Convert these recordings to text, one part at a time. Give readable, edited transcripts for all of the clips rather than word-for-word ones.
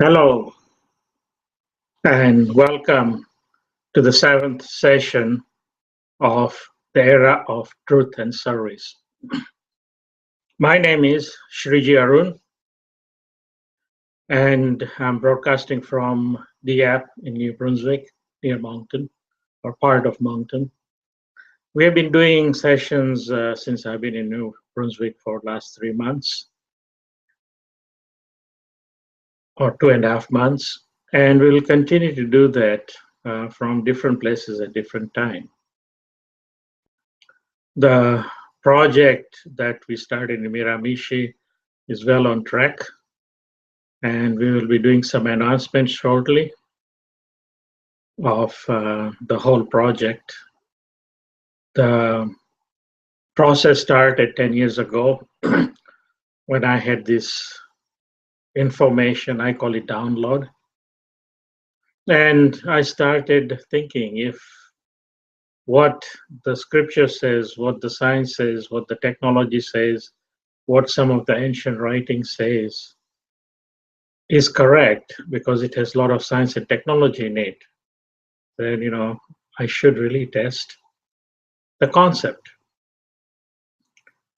Hello and welcome to the seventh session of the Era of Truth and Service. My name is Shriji Arun and I'm broadcasting from the app in New Brunswick near Moncton or part of Moncton. We have been doing sessions since I've been in New Brunswick for the last 3 months or 2.5 months, and we will continue to do that from different places at different time. The project that we started in Miramichi is well on track, and we will be doing some announcements shortly of the whole project. The process started 10 years ago when I had this information, I call it download. And I started thinking if what the scripture says, what the science says, what the technology says, what some of the ancient writing says is correct because it has a lot of science and technology in it, then I should really test the concept.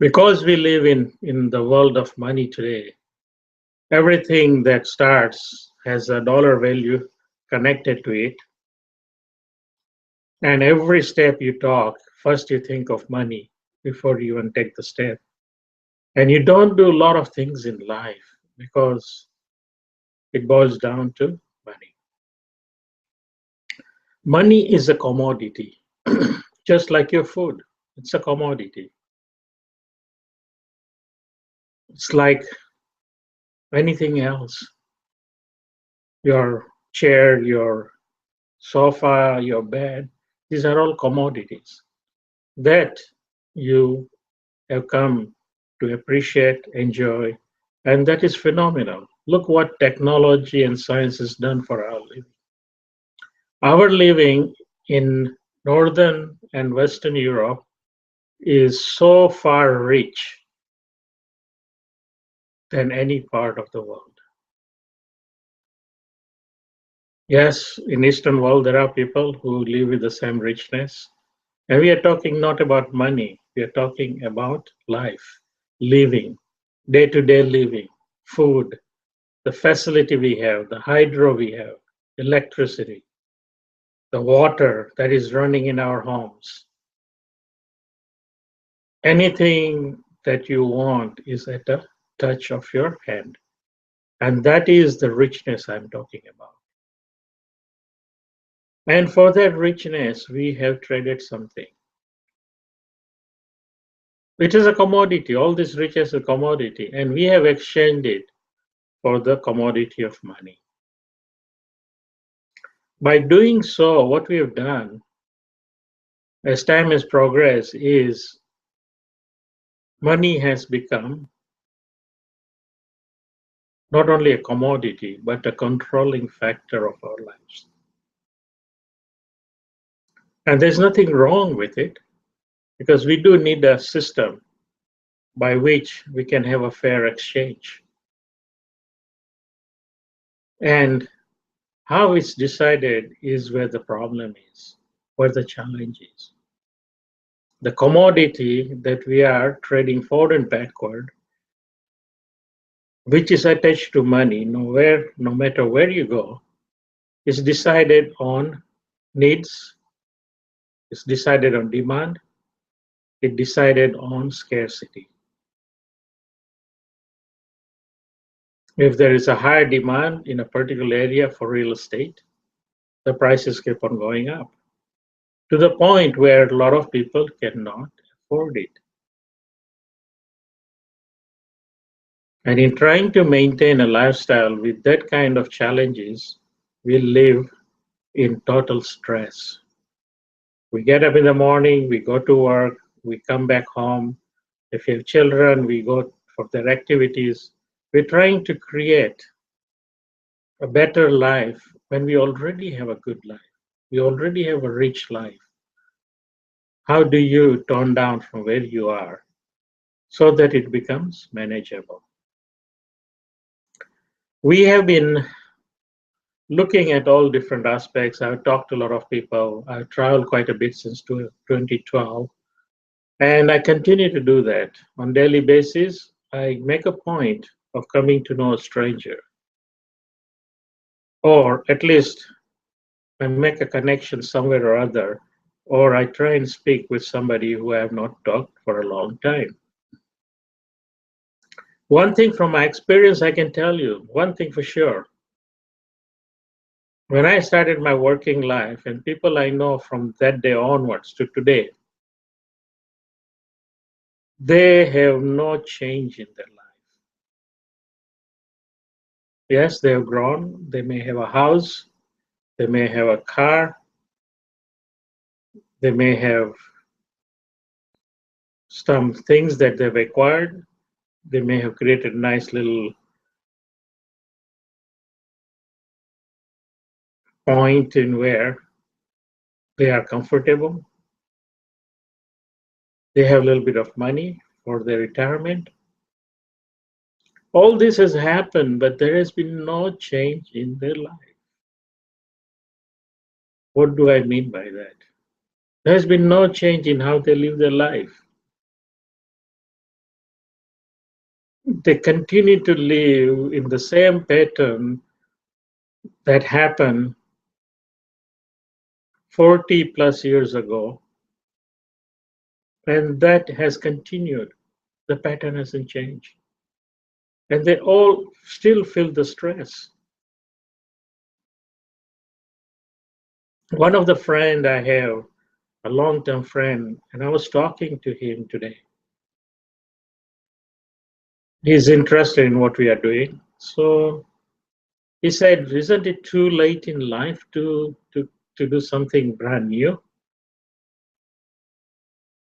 Because we live in the world of money today, everything that starts has a dollar value connected to it. And every step you talk, first you think of money before you even take the step. And you don't do a lot of things in life because it boils down to money. Money is a commodity, just like your food. It's a commodity. It's like anything else. Your chair, your sofa, your bed, these are all commodities that you have come to appreciate, enjoy, and that is phenomenal. Look what technology and science has done for our living. Our living in Northern and Western Europe is so far rich than any part of the world. Yes, in Eastern world there are people who live with the same richness, and we are talking not about money. We are talking about life, living, day-to-day living, food, the facility we have, the hydro we have, electricity, the water that is running in our homes. Anything that you want is at the touch of your hand. And that is the richness I'm talking about. And for that richness, we have traded something. It is a commodity. All this riches is a commodity, and we have exchanged it for the commodity of money. By doing so, what we have done as time has progressed is money has become not only a commodity, but a controlling factor of our lives. And there's nothing wrong with it because we do need a system by which we can have a fair exchange. And how it's decided is where the problem is, where the challenge is. The commodity that we are trading forward and backward, which is attached to money, no matter where you go, is decided on needs, it's decided on demand, it decided on scarcity. If there is a higher demand in a particular area for real estate, the prices keep on going up to the point where a lot of people cannot afford it. And in trying to maintain a lifestyle with that kind of challenges, we live in total stress. We get up in the morning, we go to work, we come back home. If you have children, we go for their activities. We're trying to create a better life when we already have a good life. We already have a rich life. How do you tone down from where you are so that it becomes manageable? We have been looking at all different aspects. I've talked to a lot of people. I've traveled quite a bit since 2012, and I continue to do that on daily basis. I make a point of coming to know a stranger, or at least I make a connection somewhere or other, or I try and speak with somebody who I have not talked for a long time. One thing from my experience, I can tell you, one thing for sure. When I started my working life, and people I know from that day onwards to today, they have no change in their life. Yes, they have grown. They may have a house. They may have a car. They may have some things that they've acquired. They may have created a nice little point in where they are comfortable. They have a little bit of money for their retirement. All this has happened, but there has been no change in their life. What do I mean by that? There has been no change in how they live their life. They continue to live in the same pattern that happened 40 plus years ago, and that has continued. The pattern hasn't changed. And they all still feel the stress. One of the friend I have, a long-term friend, and I was talking to him today. He's interested in what we are doing. So he said, isn't it too late in life to do something brand new?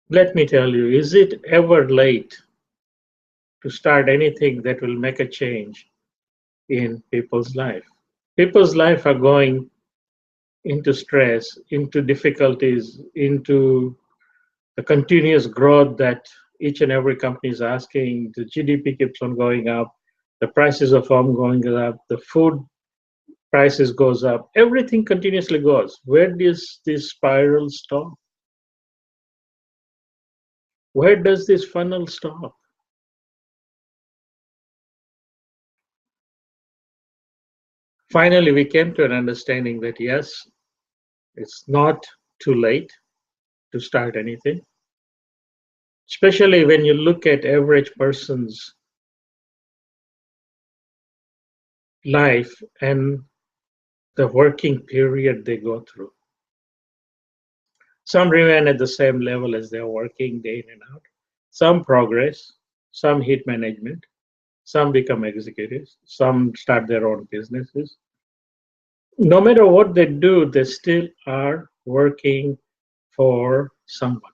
Let me tell you, is it ever late to start anything that will make a change in people's life? People's life are going into stress, into difficulties, into the continuous growth that each and every company is asking. The GDP keeps on going up, the prices of home going up, the food prices goes up, everything continuously goes. Where does this spiral stop? Where does this funnel stop? Finally, we came to an understanding that yes, it's not too late to start anything, especially when you look at average person's life and the working period they go through. Some remain at the same level as they're working day in and out. Some progress, some hit management, some become executives, some start their own businesses. No matter what they do, they still are working for someone.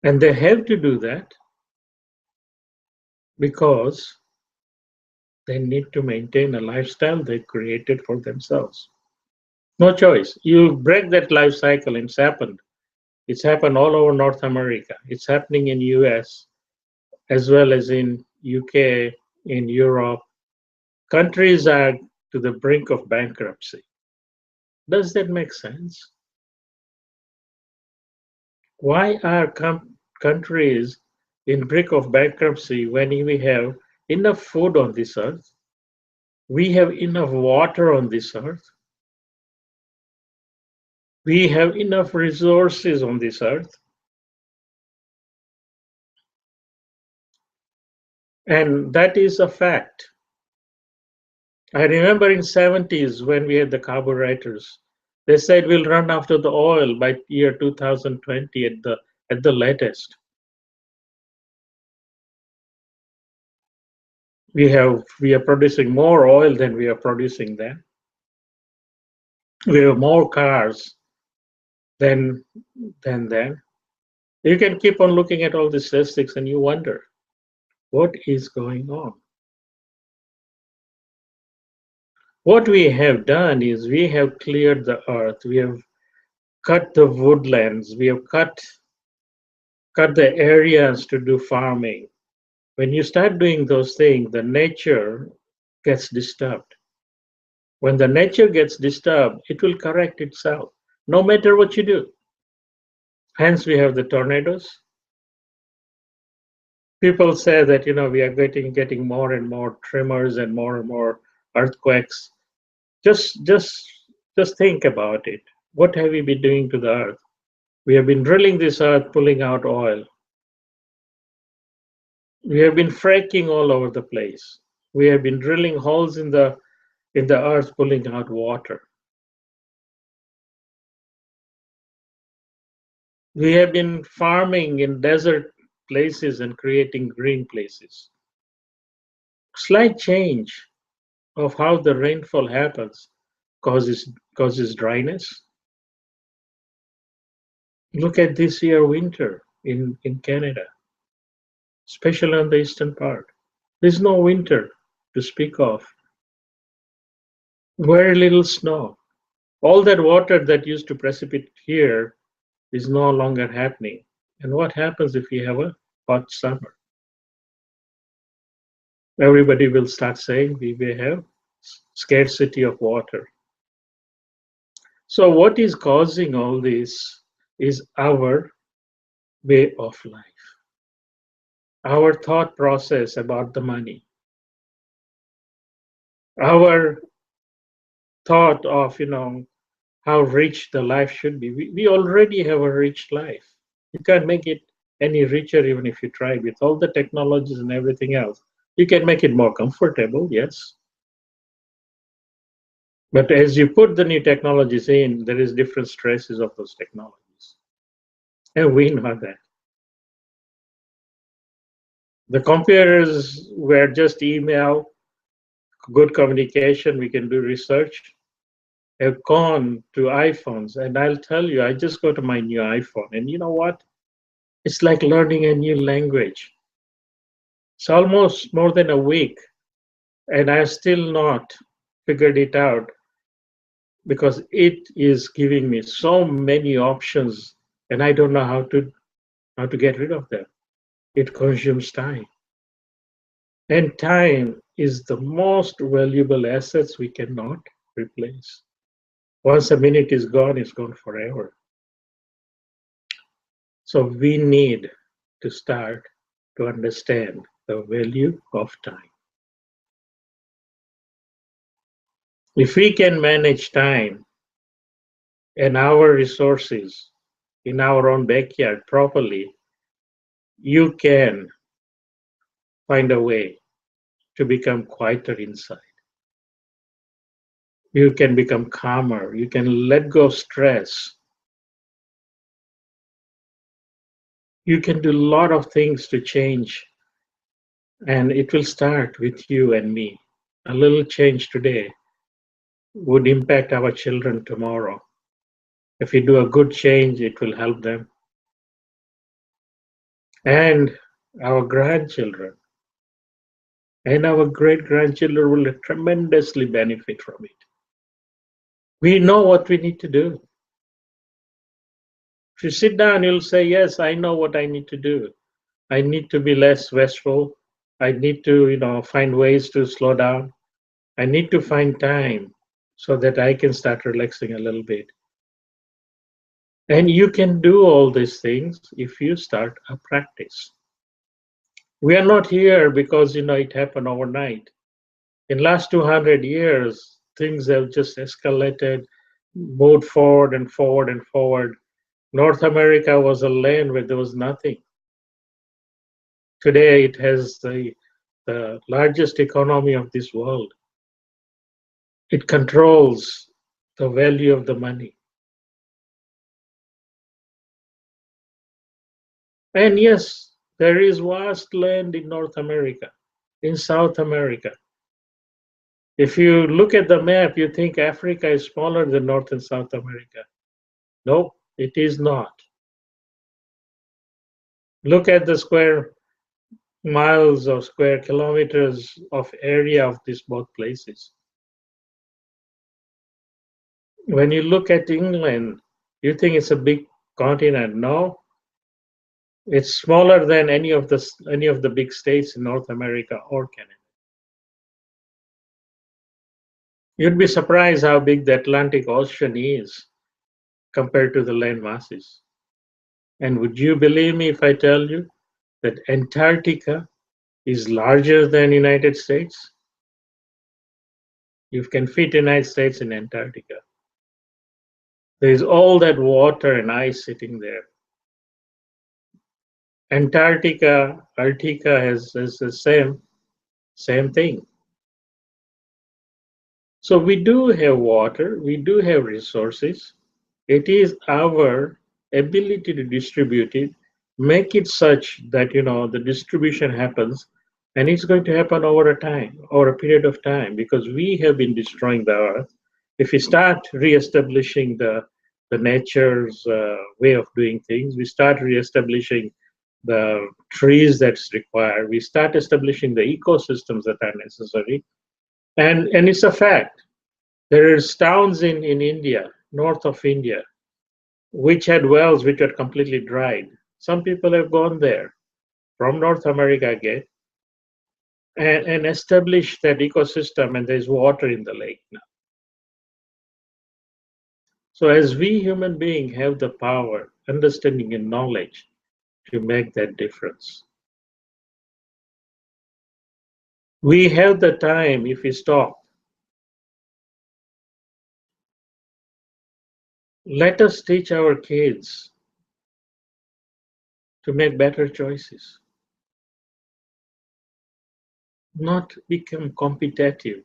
And they have to do that because they need to maintain a lifestyle they created for themselves. No choice. You break that life cycle, and it's happened. It's happened all over North America. It's happening in US as well as in UK, in Europe. Countries are to the brink of bankruptcy. Does that make sense? Why are countries in brink of bankruptcy when we have enough food on this earth? We have enough water on this earth. We have enough resources on this earth. And that is a fact. I remember in 70s when we had the carburetors, they said we'll run after the oil by year 2020 at the latest. We are producing more oil than we are producing then. We have more cars than then. You can keep on looking at all the statistics and you wonder what is going on. What we have done is we have cleared the earth, we have cut the woodlands, we have cut the areas to do farming. When you start doing those things, the nature gets disturbed. When the nature gets disturbed, it will correct itself, no matter what you do. Hence, we have the tornadoes. People say that we are getting more and more tremors and more earthquakes. Just think about it. What have we been doing to the earth? We have been drilling this earth, pulling out oil. We have been fracking all over the place. We have been drilling holes in the earth, pulling out water. We have been farming in desert places and creating green places. Slight change of how the rainfall happens causes dryness. Look at this year winter in Canada, especially on the eastern part. There's no winter to speak of. Very little snow. All that water that used to precipitate here is no longer happening. And what happens if we have a hot summer? Everybody will start saying we will have scarcity of water. So, what is causing all this is our way of life, our thought process about the money, our thought of how rich the life should be. We already have a rich life. You can't make it any richer even if you try with all the technologies and everything else. You can make it more comfortable, yes. But as you put the new technologies in, there is different stresses of those technologies. And we know that. The computers were just email, good communication, we can do research, have gone to iPhones. And I'll tell you, I just got my new iPhone. And you know what? It's like learning a new language. It's almost more than a week, and I still not figured it out because it is giving me so many options, and I don't know how to get rid of them. It consumes time, and time is the most valuable assets we cannot replace. Once a minute is gone, it's gone forever. So we need to start to understand the value of time. If we can manage time and our resources in our own backyard properly, you can find a way to become quieter inside. You can become calmer. You can let go of stress. You can do a lot of things to change, and it will start with you and me. A little change today would impact our children tomorrow. If we do a good change, it will help them and our grandchildren. And our great grandchildren will tremendously benefit from it. We know what we need to do. If you sit down, you'll say, yes, I know what I need to do. I need to be less wasteful. I need to, find ways to slow down. I need to find time so that I can start relaxing a little bit. And you can do all these things if you start a practice. We are not here because, it happened overnight. In last 200 years, things have just escalated, moved forward and forward and forward. North America was a land where there was nothing. Today, it has the largest economy of this world. It controls the value of the money. And yes, there is vast land in North America, in South America. If you look at the map, you think Africa is smaller than North and South America. No, it is not. Look at the square miles or square kilometers of area of these both places. When you look at England, you think it's a big continent. No, it's smaller than any of the big states in North America or Canada. You'd be surprised how big the Atlantic Ocean is compared to the land masses. And would you believe me if I tell you that Antarctica is larger than United States? You can fit United States in Antarctica. There is all that water and ice sitting there. Antarctica has the same thing. So we do have water, we do have resources. It is our ability to distribute it, make it such that the distribution happens, and it's going to happen over a time, over a period of time, because we have been destroying the earth. If we start reestablishing the nature's way of doing things, we start reestablishing the trees that's required, we start establishing the ecosystems that are necessary, and it's a fact. There is towns in India, north of India, which had wells which are completely dried. Some people have gone there from North America again and established that ecosystem, and there's water in the lake now. So, as we human beings have the power, understanding, and knowledge to make that difference, we have the time if we stop. Let us teach our kids to make better choices, not become competitive.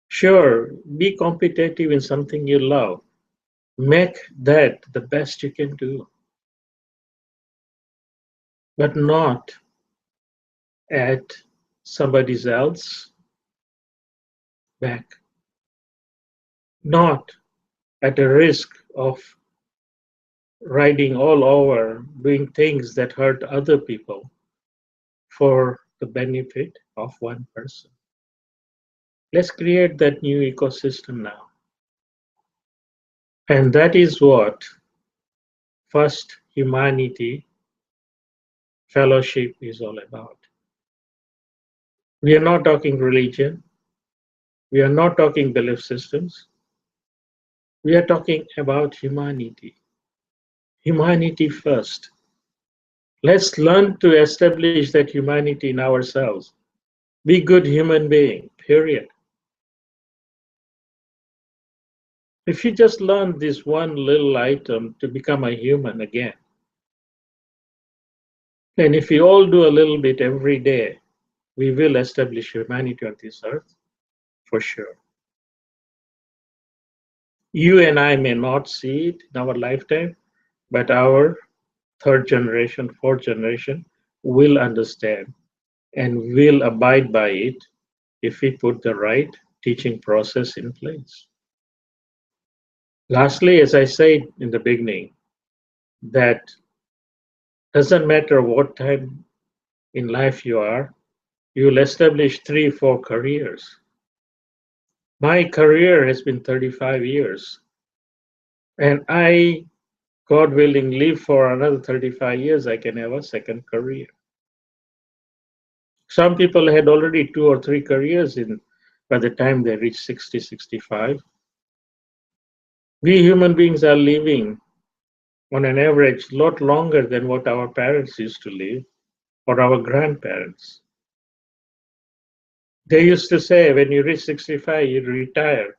Sure, be competitive in something you love. Make that the best you can do, but not at somebody else's back, not at a risk of riding all over, doing things that hurt other people for the benefit of one person. Let's create that new ecosystem now. And that is what First Humanity Fellowship is all about. We are not talking religion, we are not talking belief systems, we are talking about humanity. Humanity first. Let's learn to establish that humanity in ourselves. Be good human being, period. If you just learn this one little item to become a human again, and if we all do a little bit every day, we will establish humanity on this earth for sure. You and I may not see it in our lifetime, but our third generation, fourth generation will understand and will abide by it if we put the right teaching process in place. Lastly, as I said in the beginning, that doesn't matter what time in life you are, you will establish 3, 4 careers. My career has been 35 years, and I, God willing, live for another 35 years, I can have a second career. Some people had already 2 or 3 careers in by the time they reach 60, 65. We human beings are living on an average a lot longer than what our parents used to live or our grandparents. They used to say when you reach 65, you retire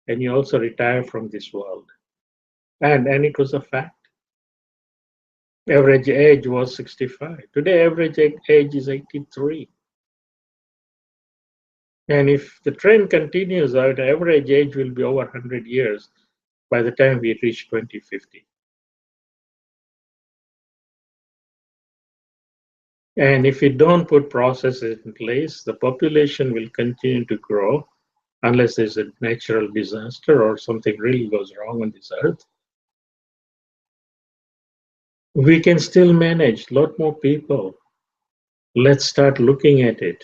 and you also retire from this world. And it was a fact. Average age was 65. Today, average age is 83. And if the trend continues, our average age will be over 100 years by the time we reach 2050. And if we don't put processes in place, the population will continue to grow unless there's a natural disaster or something really goes wrong on this earth. We can still manage a lot more people. Let's start looking at it.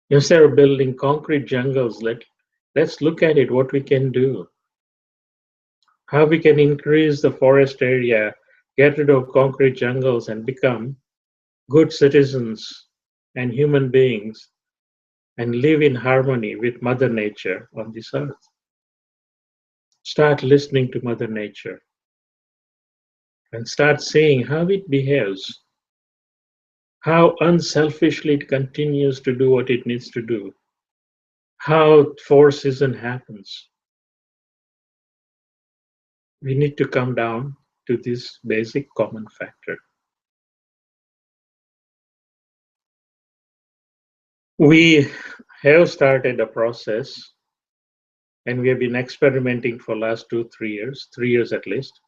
Instead of building concrete jungles, let's look at it, what we can do. How we can increase the forest area, get rid of concrete jungles, and become good citizens and human beings and live in harmony with Mother Nature on this earth. Start listening to Mother Nature and start seeing how it behaves, how unselfishly it continues to do what it needs to do, how four season happens. We need to come down to this basic common factor. We have started a process and we have been experimenting for last 2 3 years, 3 years at least,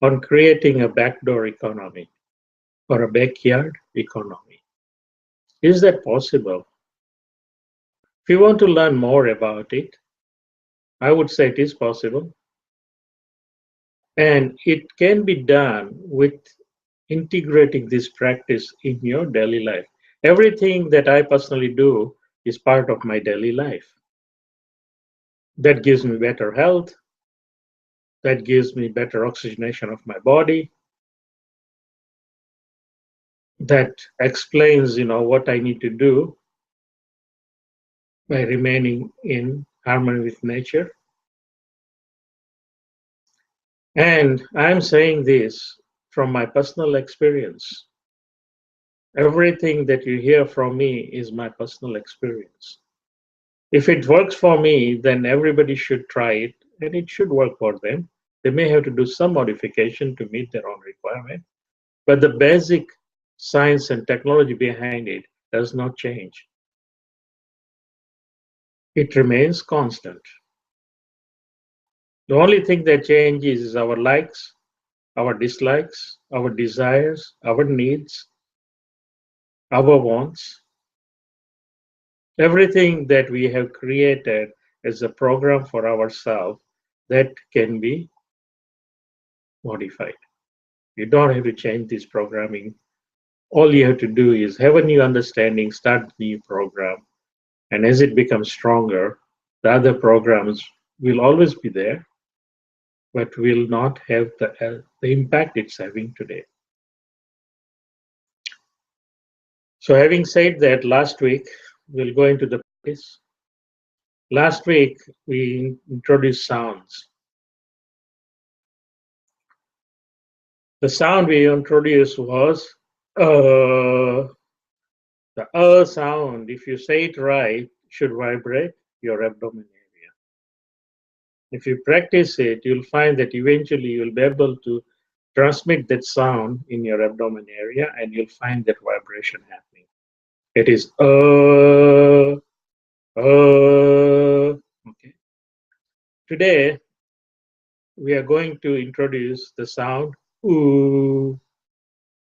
on creating a backdoor economy or a backyard economy. Is that possible? If you want to learn more about it, I would say it is possible. And it can be done with integrating this practice in your daily life. Everything that I personally do is part of my daily life. That gives me better health, that gives me better oxygenation of my body, that explains, what I need to do by remaining in harmony with nature. And I'm saying this from my personal experience. Everything that you hear from me is my personal experience. If it works for me, then everybody should try it and it should work for them. They may have to do some modification to meet their own requirement, but the basic science and technology behind it does not change. It remains constant. The only thing that changes is our likes, our dislikes, our desires, our needs, our wants. Everything that we have created as a program for ourselves that can be modified. You don't have to change this programming. All you have to do is have a new understanding, start the new program, and as it becomes stronger, the other programs will always be there, but will not have the impact it's having today. So, having said that, last week we'll go into the practice. Last week we introduced sounds. The sound we introduced was the sound. If you say it right, should vibrate your abdomen area. If you practice it, you'll find that eventually you'll be able to transmit that sound in your abdomen area and you'll find that vibration happening. It is okay. Today we are going to introduce the sound ooh.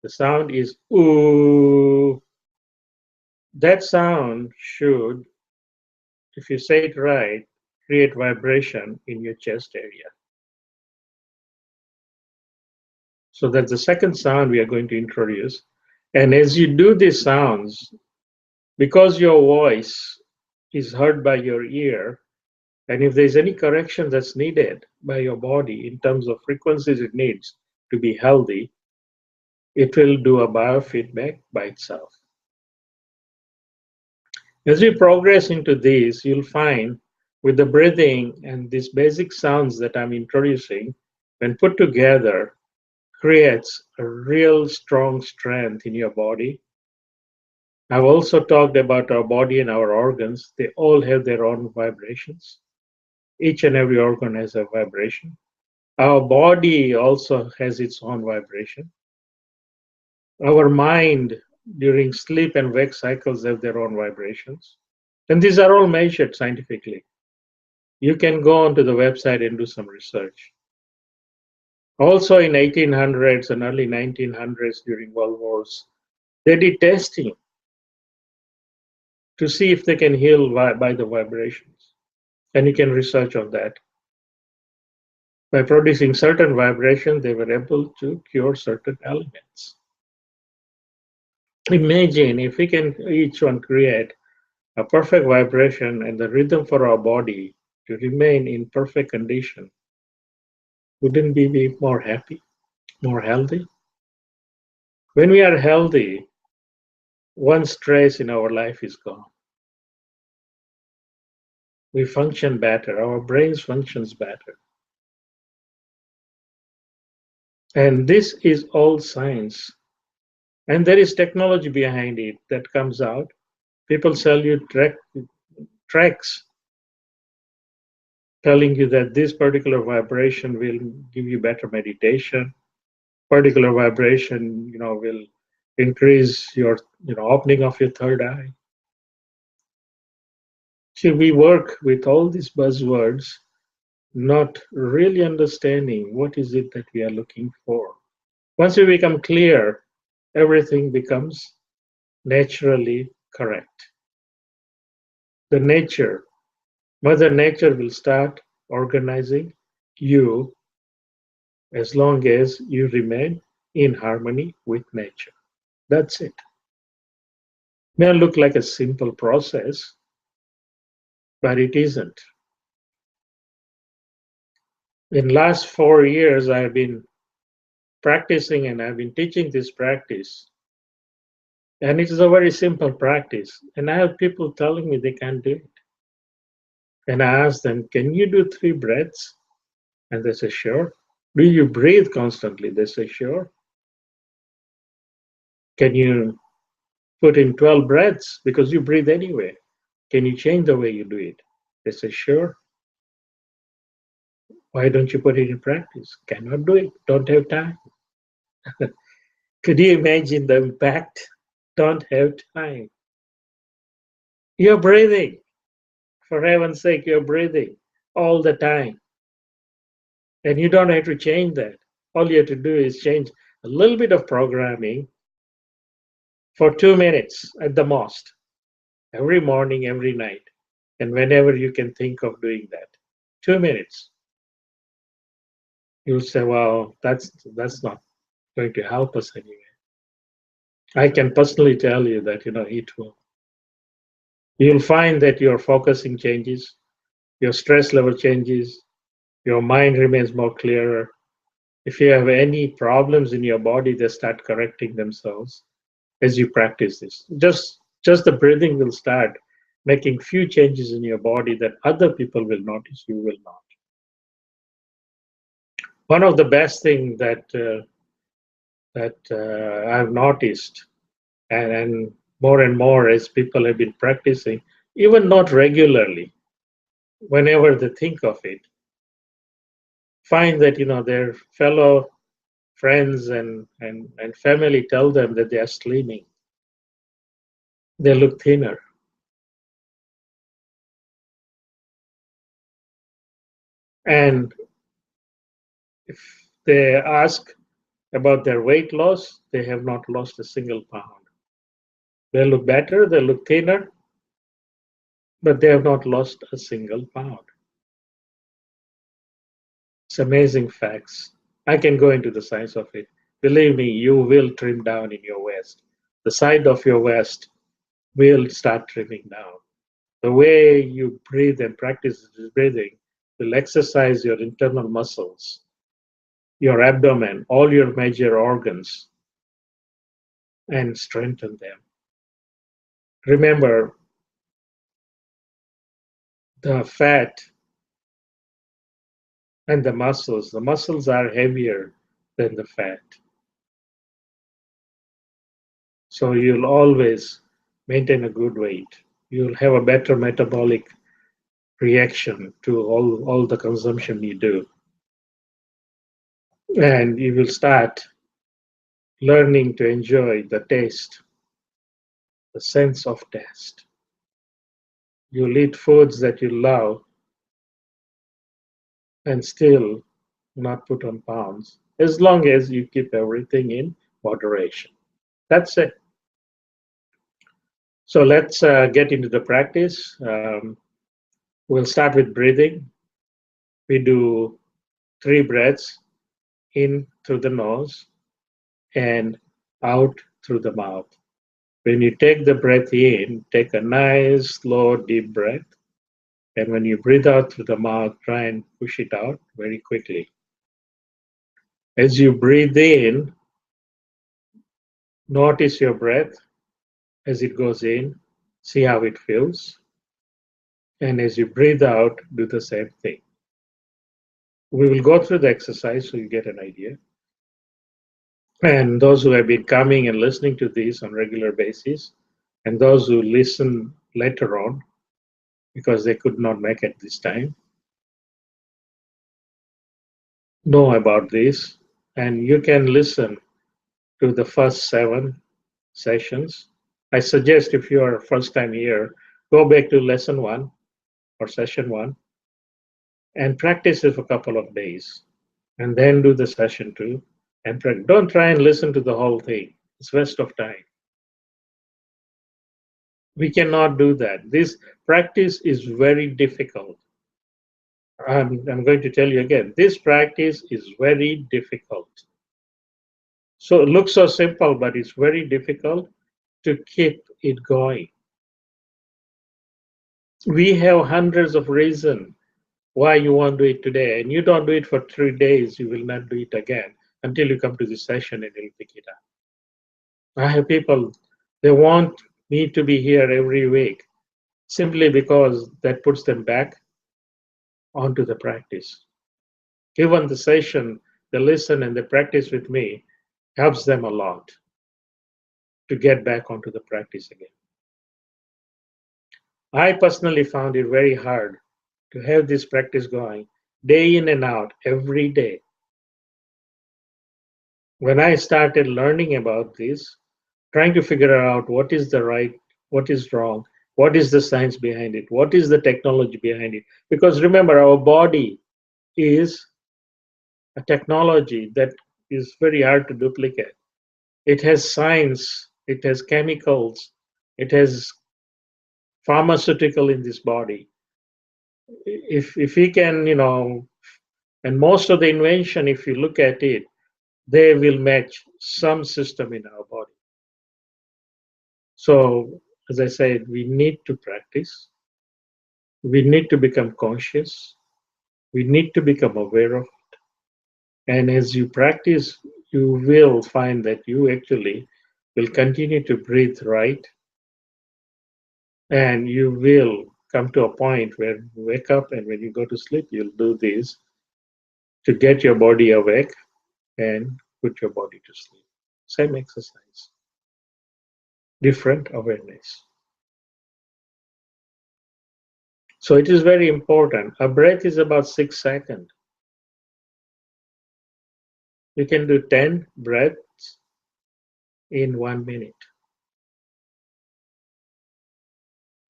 The sound is ooh. That sound should, if you say it right, create vibration in your chest area. So that's the second sound we are going to introduce. And as you do these sounds, because your voice is heard by your ear, and if there's any correction that's needed by your body in terms of frequencies it needs to be healthy, it will do a biofeedback by itself. As we progress into this, you'll find with the breathing and these basic sounds that I'm introducing, when put together, creates a real strong strength in your body. I've also talked about our body and our organs. They all have their own vibrations. Each and every organ has a vibration. Our body also has its own vibration. Our mind during sleep and wake cycles have their own vibrations. And these are all measured scientifically. You can go onto the website and do some research. Also in 1800s and early 1900s during World Wars, they did testing to see if they can heal by the vibrations. And you can research on that. By producing certain vibrations, they were able to cure certain ailments. Imagine if we can each one create a perfect vibration and the rhythm for our body to remain in perfect condition. Wouldn't we be more happy, more healthy? When we are healthy, one stress in our life is gone. we function better, our brains functions better. And this is all science. And there is technology behind it that comes out. People sell you tracks telling you that this particular vibration will give you better meditation, particular vibration, will increase your, opening of your third eye. See, we work with all these buzzwords, not really understanding what is it that we are looking for. Once we become clear, everything becomes naturally correct. The nature, Mother Nature will start organizing you as long as you remain in harmony with nature. That's it. May look like a simple process, but it isn't. In last 4 years, I have been practicing and I've been teaching this practice. And it is a very simple practice. And I have people telling me they can't do it. And I ask them, can you do 3 breaths? And they say, sure. Do you breathe constantly? They say, sure. Can you put in 12 breaths? Because you breathe anyway. Can you change the way you do it? They say, sure. Why don't you put it in practice? Cannot do it. Don't have time. Could you imagine the impact? Don't have time. You're breathing. For heaven's sake, you're breathing all the time. And you don't have to change that. All you have to do is change a little bit of programming for 2 minutes at the most, every morning, every night, and whenever you can think of doing that. 2 minutes. You'll say, well, that's not going to help us anyway. I can personally tell you that, it will. You'll find that your focusing changes, your stress level changes, your mind remains more clearer. If you have any problems in your body, they start correcting themselves as you practice this. Just the breathing will start making few changes in your body that other people will notice, you will not. One of the best thing that I've noticed, and more and more as people have been practicing, even not regularly, whenever they think of it, find that their fellow friends and family tell them that they are slimming. They look thinner. And if they ask about their weight loss, they have not lost a single pound. They look better, they look thinner, but they have not lost a single pound. It's amazing facts. I can go into the science of it. Believe me, you will trim down in your waist. The side of your waist will start trimming down. The way you breathe and practice breathing will exercise your internal muscles, your abdomen, all your major organs, and strengthen them. Remember, the fat and the muscles are heavier than the fat. So you'll always maintain a good weight. You'll have a better metabolic reaction to all the consumption you do. And you will start learning to enjoy the taste, the sense of taste. You'll eat foods that you love and still not put on pounds, as long as you keep everything in moderation. That's it. So let's get into the practice. We'll start with breathing. We do 3 breaths in through the nose and out through the mouth. When you take the breath in, take a nice, slow, deep breath. And when you breathe out through the mouth, try and push it out very quickly. As you breathe in, notice your breath as it goes in. See how it feels. And as you breathe out, do the same thing. We will go through the exercise so you get an idea. And those who have been coming and listening to these on regular basis, and those who listen later on because they could not make it this time, know about this. And you can listen to the first 7 sessions. I suggest if you are first time here, go back to lesson 1 or session 1 and practice it for a couple of days. And then do the session 2 and don't try and listen to the whole thing. It's waste of time. We cannot do that. This practice is very difficult. I'm going to tell you again, this practice is very difficult. So it looks so simple, but it's very difficult to keep it going. We have hundreds of reasons why you won't do it today, and you don't do it for 3 days, you will not do it again until you come to this session and you'll pick it up. I have people, they want me to be here every week simply because that puts them back onto the practice. Given the session, they listen and they practice with me, helps them a lot to get back onto the practice again. I personally found it very hard to have this practice going day in and out every day. When I started learning about this, trying to figure out what is the right, what is wrong, what is the science behind it, what is the technology behind it. Because remember, our body is a technology that is very hard to duplicate. It has science, it has chemicals, it has pharmaceutical in this body. If we can, and most of the invention, if you look at it, they will match some system in our body. So, as I said, we need to practice. We need to become conscious. We need to become aware of. And as you practice, you will find that you actually will continue to breathe right. And you will come to a point where you wake up and when you go to sleep, you'll do this to get your body awake and put your body to sleep. Same exercise, different awareness. So it is very important. A breath is about 6 seconds. You can do 10 breaths in 1 minute.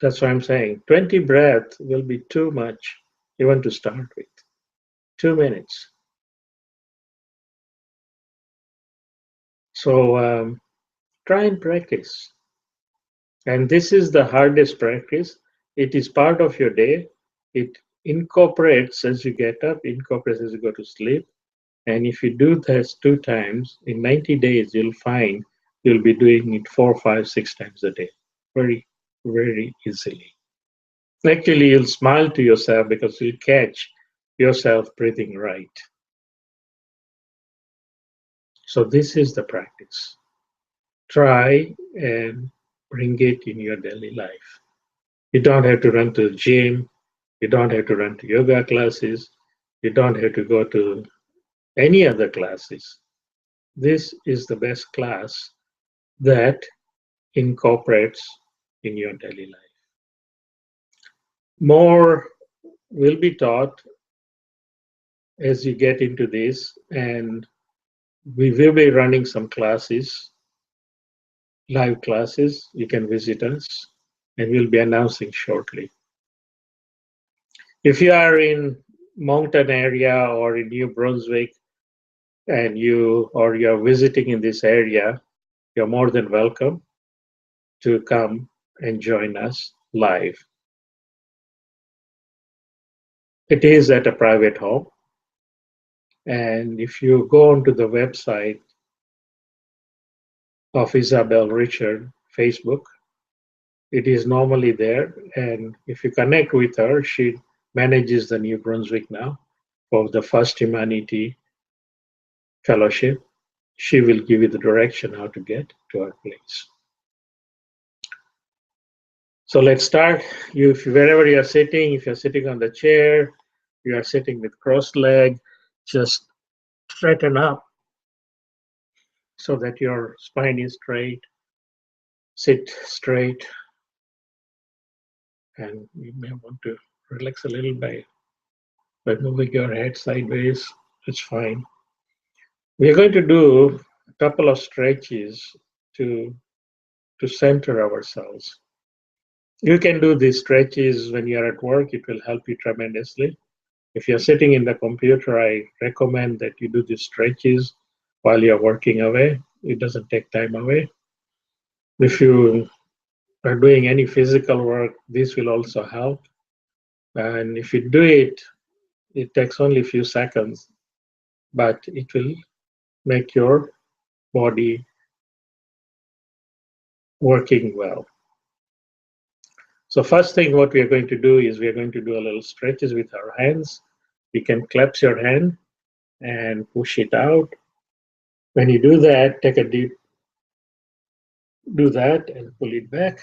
That's what I'm saying. 20 breaths will be too much even to start with. 2 minutes. So try and practice. And this is the hardest practice. It is part of your day. It incorporates as you get up, incorporates as you go to sleep. And if you do this 2 times, in 90 days, you'll find you'll be doing it 4, 5, 6 times a day. Very, very easily. Actually, you'll smile to yourself because you'll catch yourself breathing right. So this is the practice. Try and bring it in your daily life. You don't have to run to the gym. You don't have to run to yoga classes. You don't have to go to any other classes. This is the best class that incorporates in your daily life. More will be taught as you get into this, and we will be running some classes, live classes. You can visit us, and we'll be announcing shortly. If you are in mountain area or in New Brunswick and you're visiting in this area, you're more than welcome to come and join us live. It is at a private home. And if you go onto the website of Isabel Richard Facebook, it is normally there. And if you connect with her, she manages the New Brunswick now for the First Humanity Fellowship. She will give you the direction how to get to our place. So let's start. Wherever you're sitting, if you're sitting on the chair, you are sitting with crossed leg, just straighten up so that your spine is straight. Sit straight, and you may want to relax a little by moving your head sideways. It's fine. We're going to do a couple of stretches to to center ourselves. You can do these stretches when you're at work. It will help you tremendously. If you're sitting in the computer, I recommend that you do these stretches while you're working away. It doesn't take time away. If you are doing any physical work, this will also help. And if you do it, it takes only a few seconds, but it will make your body working well. So first thing what we are going to do is we are going to do a little stretches with our hands. You can collapse your hand and push it out. When you do that, do that and pull it back.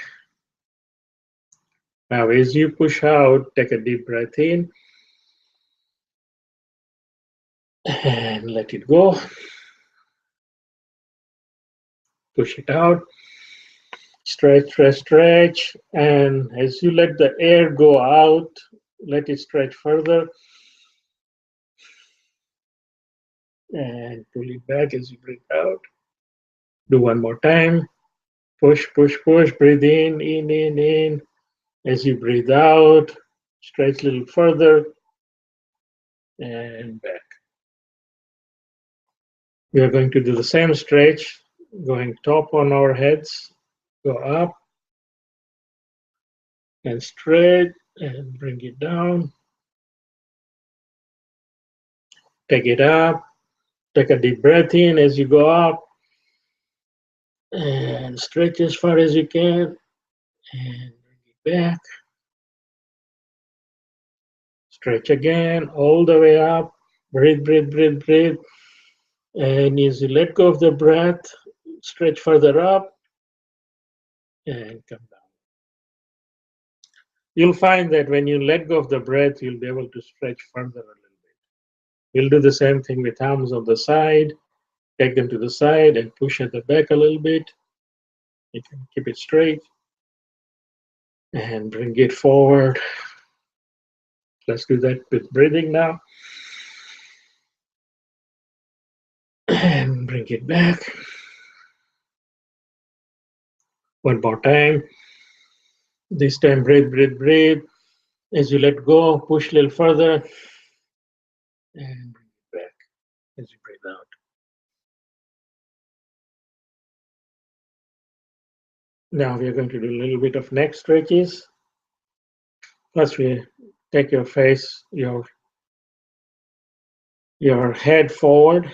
Now as you push out, take a deep breath in and let it go. Push it out. Stretch, stretch, stretch. And as you let the air go out, let it stretch further and pull it back as you breathe out. Do one more time. Push, push, push. Breathe in. As you breathe out, stretch a little further and back. We are going to do the same stretch, going top on our heads, go up and straight and bring it down. Take it up. Take a deep breath in as you go up and stretch as far as you can and bring it back. Stretch again all the way up. Breathe, breathe, breathe, breathe. And as you let go of the breath, stretch further up and come down. You'll find that when you let go of the breath, you'll be able to stretch further a little bit. We'll do the same thing with arms on the side. Take them to the side and push at the back a little bit. You can keep it straight and bring it forward. Let's do that with breathing now. And bring it back. One more time. This time, breathe, breathe, breathe. As you let go, push a little further and bring it back as you breathe out. Now we are going to do a little bit of neck stretches. First, we take your face, your head forward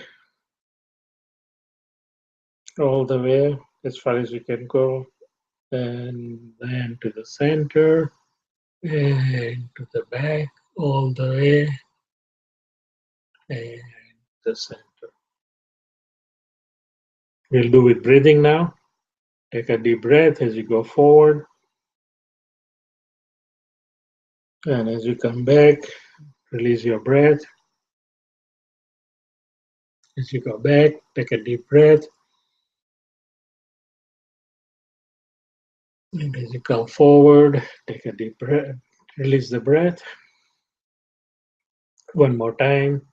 all the way as far as you can go, and then to the center and to the back all the way and the center. We'll do with breathing now. Take a deep breath as you go forward, and as you come back, release your breath. As you go back, take a deep breath. And as you come forward, take a deep breath. Release the breath. One more time.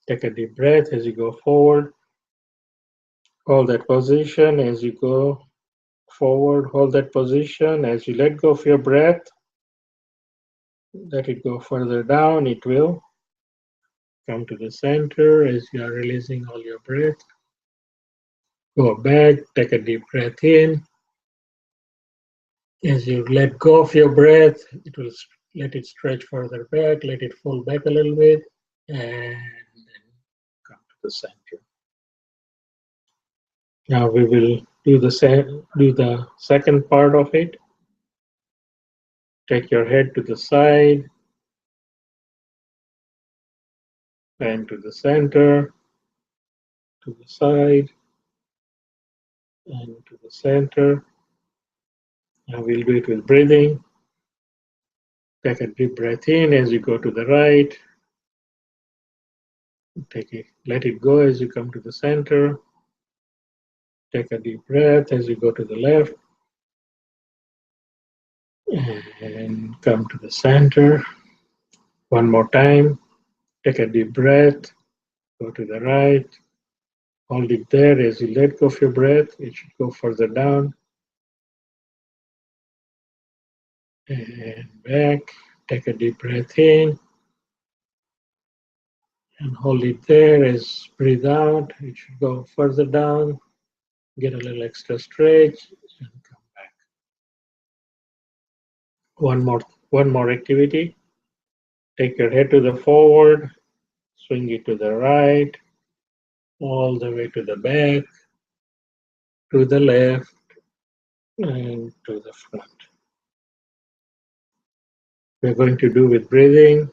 Take a deep breath as you go forward. Hold that position as you go forward. Hold that position. As you let go of your breath, let it go further down. It will come to the center as you are releasing all your breath. Go back. Take a deep breath in. As you let go of your breath, it will let it stretch further back. Let it fall back a little bit. And then come to the center. Now we will do the second part of it. Take your head to the side and to the center, to the side and to the center Now we'll do it with breathing. Take a deep breath in as you go to the right. Let it go as you come to the center. Take a deep breath as you go to the left and come to the center. One more time. Take a deep breath. Go to the right. Hold it there. As you let go of your breath, it should go further down and back. Take a deep breath in and hold it there. As breathe out, it should go further down. Get a little extra stretch and come back. One more activity. Take your head to the forward, swing it to the right, all the way to the back, to the left, and to the front. We're going to do with breathing.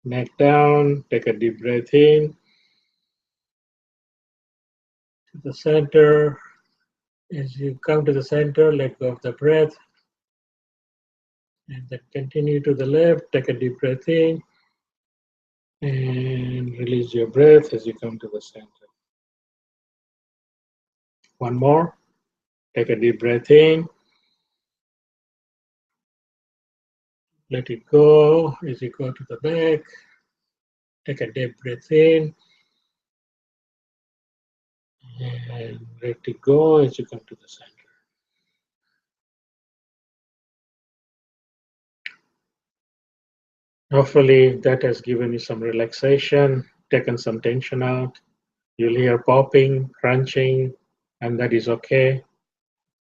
Neck down, take a deep breath in to the center. As you come to the center, let go of the breath. And then continue to the left, take a deep breath in and release your breath as you come to the center. One more, take a deep breath in, let it go as you go to the back. Take a deep breath in and let it go as you come to the center. Hopefully that has given you some relaxation, taken some tension out. You'll hear popping, crunching, and that is okay.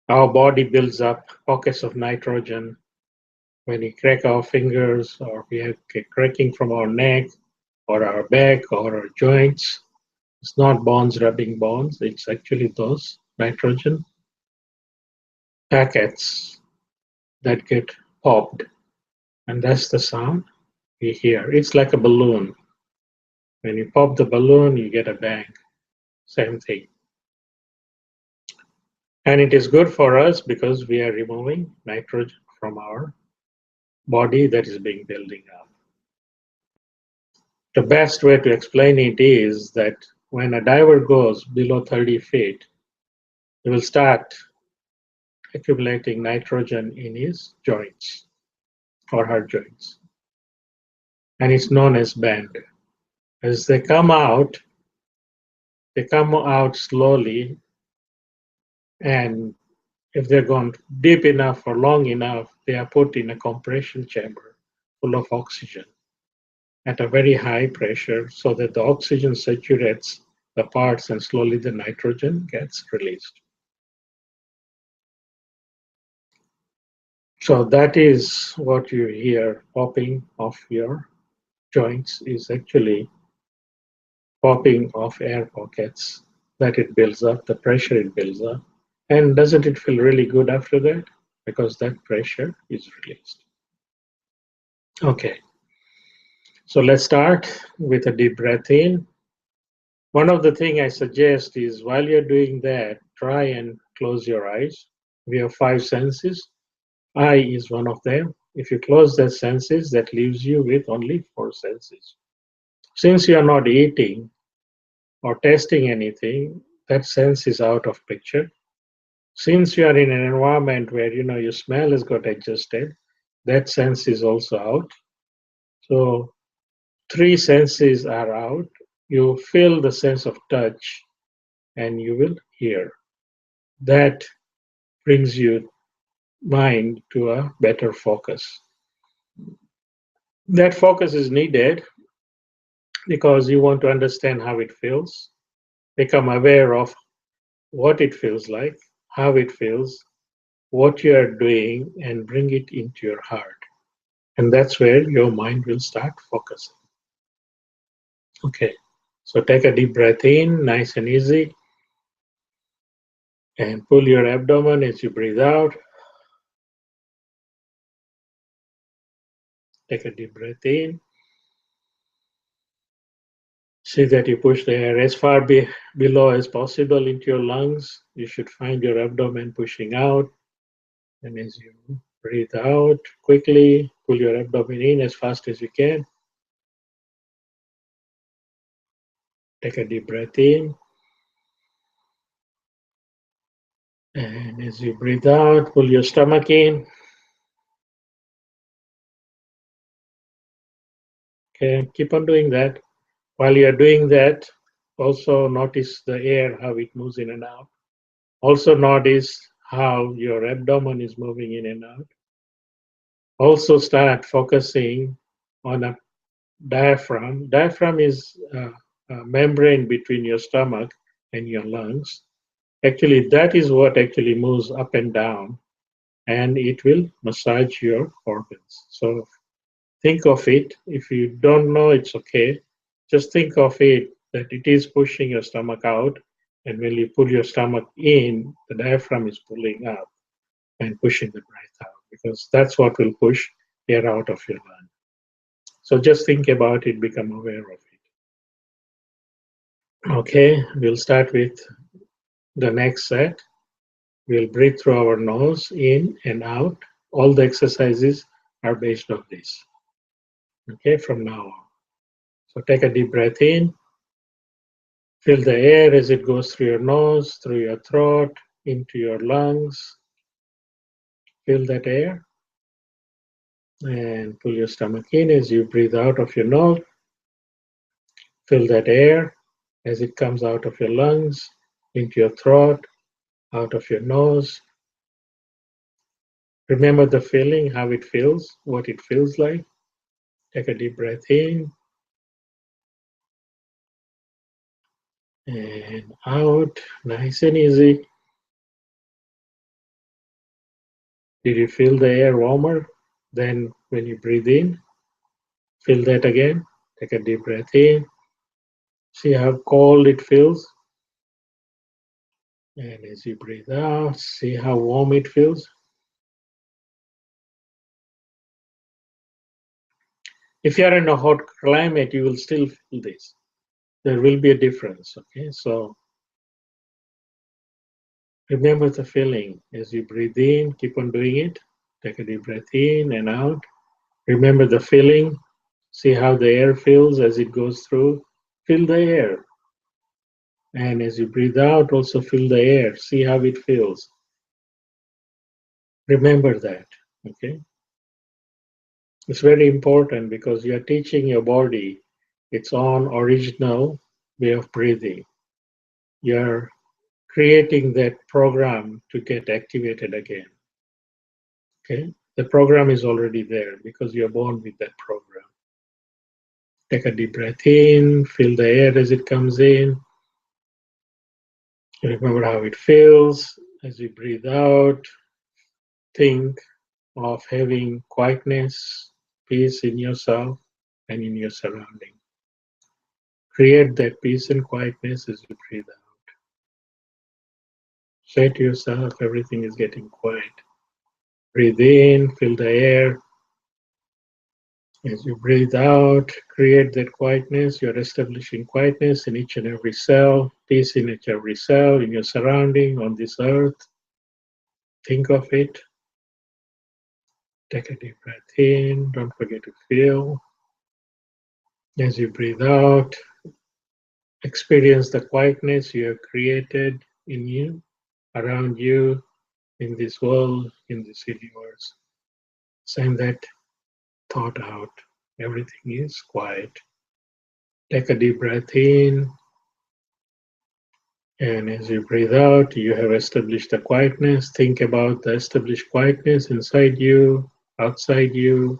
Our body builds up pockets of nitrogen when we crack our fingers or we have cracking from our neck or our back or our joints. It's not bones rubbing bones, it's actually those nitrogen packets that get popped. And that's the sound we hear. It's like a balloon. When you pop the balloon, you get a bang. Same thing. And it is good for us because we are removing nitrogen from our body that is being building up. The best way to explain it is that when a diver goes below 30 feet, he will start accumulating nitrogen in his joints or her joints. And it's known as band. As they come out slowly, and if they're gone deep enough or long enough, they are put in a compression chamber full of oxygen at a very high pressure so that the oxygen saturates the parts and slowly the nitrogen gets released. So that is what you hear popping of your joints is actually popping of air pockets that it builds up, the pressure it builds up. And doesn't it feel really good after that? Because that pressure is released. Okay, so let's start with a deep breath in. One of the things I suggest is while you're doing that, try and close your eyes. We have five senses. Eye is one of them. If you close the senses, that leaves you with only four senses. Since you are not eating or tasting anything, that sense is out of picture. Since you are in an environment where your smell has got adjusted, that sense is also out. So three senses are out. You feel the sense of touch and you will hear. That brings your mind to a better focus. That focus is needed because you want to understand how it feels, become aware of what it feels like, how it feels, what you are doing, and bring it into your heart. And that's where your mind will start focusing. Okay, so take a deep breath in, nice and easy, and pull your abdomen as you breathe out. Take a deep breath in. See that you push the air as far below as possible into your lungs. You should find your abdomen pushing out. And as you breathe out quickly, pull your abdomen in as fast as you can. Take a deep breath in. And as you breathe out, pull your stomach in. Okay, keep on doing that. While you're doing that, also notice the air, how it moves in and out. Also notice how your abdomen is moving in and out. Also start focusing on a diaphragm. Diaphragm is a membrane between your stomach and your lungs. Actually, that is what actually moves up and down, and it will massage your organs. So think of it. If you don't know, it's okay. Just think of it that it is pushing your stomach out, and when you pull your stomach in, the diaphragm is pulling up and pushing the breath out, because that's what will push air out of your lung. So just think about it, become aware of it. Okay, we'll start with the next set. We'll breathe through our nose, in and out. All the exercises are based on this. Okay, from now on. So take a deep breath in. Feel the air as it goes through your nose, through your throat, into your lungs. Feel that air. And pull your stomach in as you breathe out of your nose. Feel that air as it comes out of your lungs, into your throat, out of your nose. Remember the feeling, how it feels, what it feels like. Take a deep breath in and out, nice and easy. Did you feel the air warmer than when you breathe in? Feel that again. Take a deep breath in. See how cold it feels. And as you breathe out, see how warm it feels. If you are in a hot climate, you will still feel this. There will be a difference. Okay, so remember the feeling as you breathe in, keep on doing it. Take a deep breath in and out. Remember the feeling. See how the air feels as it goes through. Feel the air. And as you breathe out, also feel the air. See how it feels. Remember that. Okay. It's very important because you're teaching your body its own original way of breathing. You're creating that program to get activated again. Okay. The program is already there because you're born with that program. Take a deep breath in, feel the air as it comes in. Remember how it feels as you breathe out. Think of having quietness, peace in yourself and in your surrounding. Create that peace and quietness as you breathe out. Say to yourself, everything is getting quiet. Breathe in, feel the air. As you breathe out, create that quietness. You're establishing quietness in each and every cell, peace in each and every cell, in your surrounding, on this earth. Think of it. Take a deep breath in. Don't forget to feel. As you breathe out, experience the quietness you have created in you, around you, in this world, in this universe. Send that thought out. Everything is quiet. Take a deep breath in, and as you breathe out, you have established the quietness. Think about the established quietness inside you, outside you,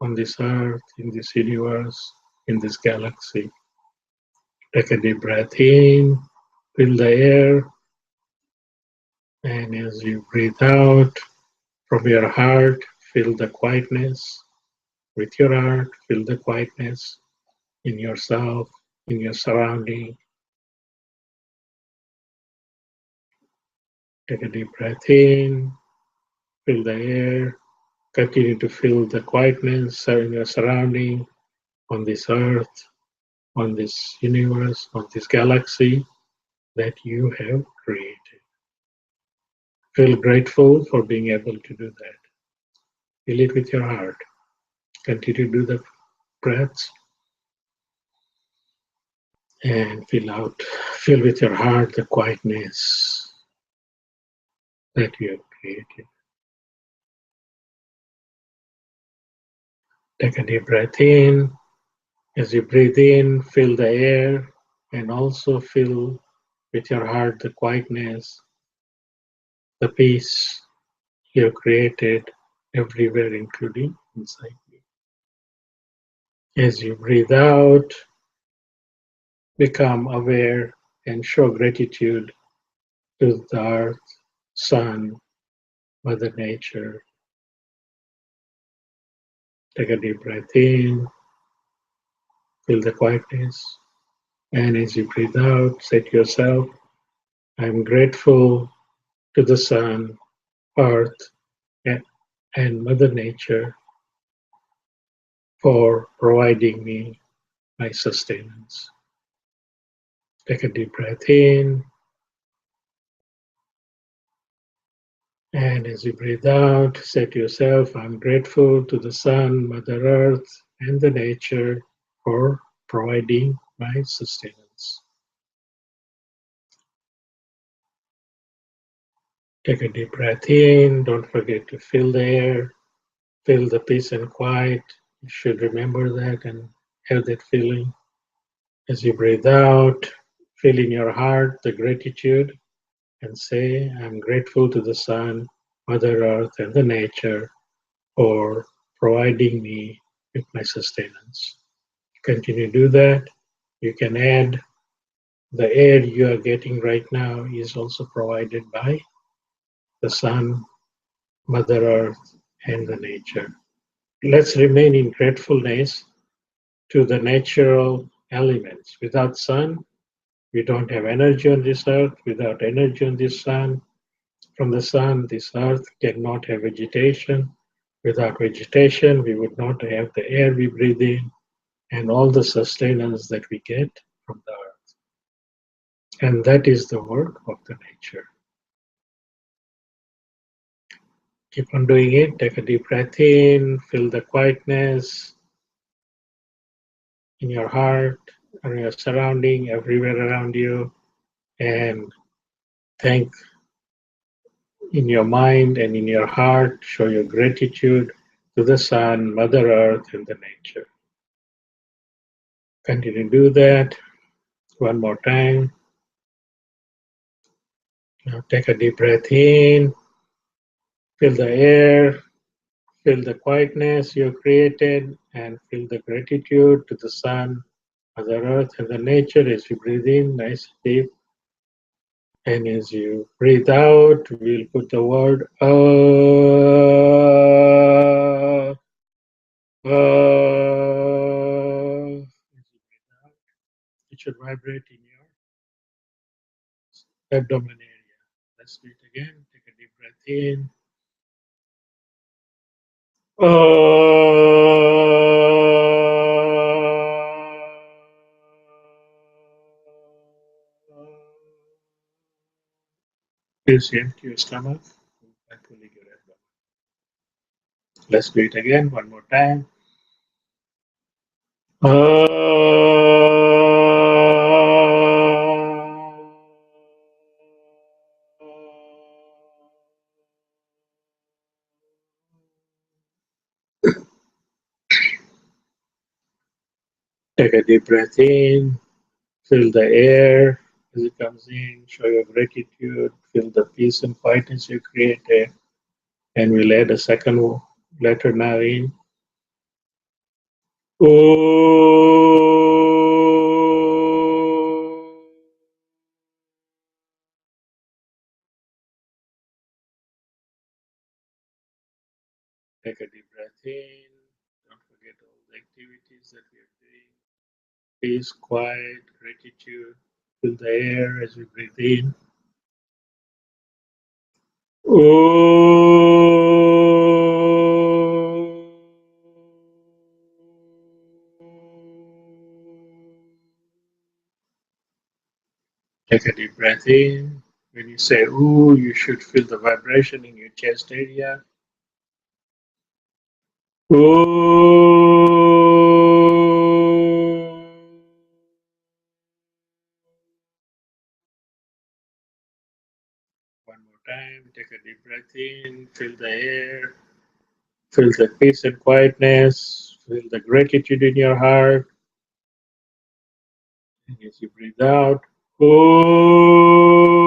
on this earth, in this universe, in this galaxy. Take a deep breath in, feel the air, and as you breathe out from your heart, feel the quietness. With your heart, feel the quietness in yourself, in your surrounding. Take a deep breath in, feel the air, continue to feel the quietness in your surrounding, on this earth, on this universe, on this galaxy that you have created. Feel grateful for being able to do that. Feel it with your heart. Continue to do the breaths and feel with your heart the quietness that you have created. Take a deep breath in. As you breathe in, feel the air and also feel with your heart the quietness, the peace you have created everywhere, including inside you. As you breathe out, become aware and show gratitude to the earth, sun, Mother Nature. Take a deep breath in, feel the quietness, and as you breathe out, say to yourself, I'm grateful to the sun, earth, and Mother Nature for providing me my sustenance. Take a deep breath in, and as you breathe out, say to yourself, I'm grateful to the sun, Mother Earth, and the nature for providing my sustenance. Take a deep breath in. Don't forget to feel the air, feel the peace and quiet. You should remember that and have that feeling. As you breathe out, feel in your heart the gratitude and say, I'm grateful to the sun, Mother Earth, and the nature for providing me with my sustenance. Continue to do that. You can add the air you are getting right now is also provided by the sun, Mother Earth, and the nature. Let's remain in gratefulness to the natural elements. Without sun, we don't have energy on this earth. Without energy on this sun, from the sun, this earth cannot have vegetation. Without vegetation, we would not have the air we breathe in and all the sustenance that we get from the earth. And that is the work of the nature. Keep on doing it. Take a deep breath in, feel the quietness in your heart, and your surrounding, everywhere around you, and thank in your mind and in your heart, show your gratitude to the sun, Mother Earth, and the nature. Continue to do that one more time. Now take a deep breath in, feel the air, feel the quietness you created, and feel the gratitude to the sun, Mother Earth, and the nature as you breathe in, nice deep. And as you breathe out, we'll put the word it should vibrate in your abdomen area. Let's do it again. Take a deep breath in. Please empty your stomach by pulling your abdomen. Let's do it again one more time. Take a deep breath in. Feel the air as it comes in. Show your gratitude. Feel the peace and quietness you created. And we'll add a second letter now in. Take a deep breath in. Don't forget all the activities that we are doing. Peace, quiet, gratitude. Feel the air as we breathe in. Take a deep breath in. When you say ooh, you should feel the vibration in your chest area. Ooh. One more time, take a deep breath in, feel the air, feel the peace and quietness, feel the gratitude in your heart. And as you breathe out, ooh.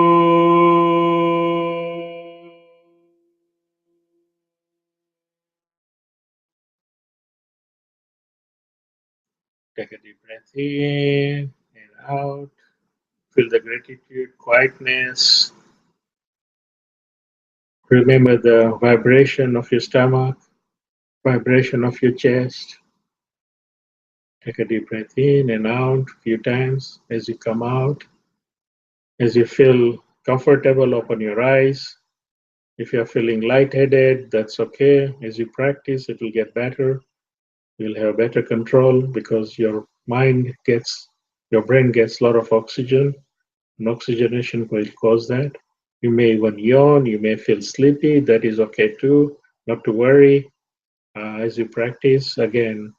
Take a deep breath in and out. Feel the gratitude, quietness. Remember the vibration of your stomach, vibration of your chest. Take a deep breath in and out a few times. As you come out, as you feel comfortable, open your eyes. If you're feeling lightheaded, that's okay. As you practice, it will get better. You'll have better control because your brain gets a lot of oxygen, and oxygenation will cause that. You may even yawn, you may feel sleepy, that is okay too, not to worry. As you practice, again,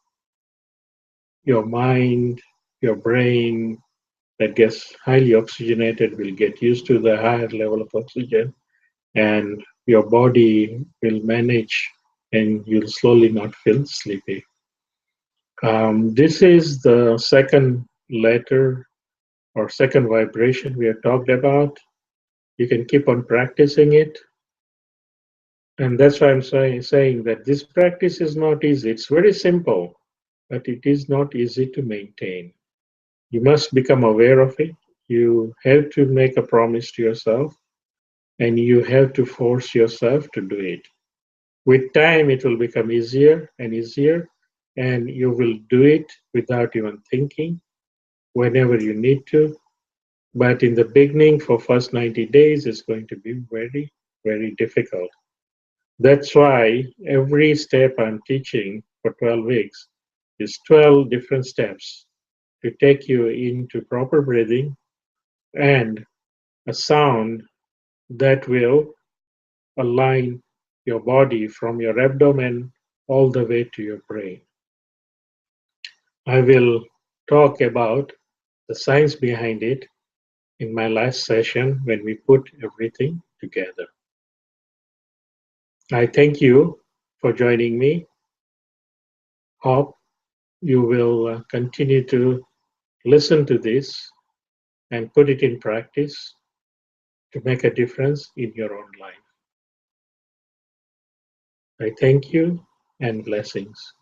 your mind, your brain that gets highly oxygenated will get used to the higher level of oxygen, and your body will manage and you'll slowly not feel sleepy. This is the second letter or second vibration we have talked about. You can keep on practicing it. And that's why I'm saying that this practice is not easy. It's very simple, but it is not easy to maintain. You must become aware of it. You have to make a promise to yourself and you have to force yourself to do it. With time, it will become easier and easier, and you will do it without even thinking whenever you need to. But in the beginning, for first 90 days, it's going to be very, very difficult. That's why every step I'm teaching for 12 weeks is 12 different steps to take you into proper breathing and a sound that will align your body from your abdomen all the way to your brain. I will talk about the science behind it in my last session when we put everything together. I thank you for joining me. Hope you will continue to listen to this and put it in practice to make a difference in your own life. I thank you and blessings.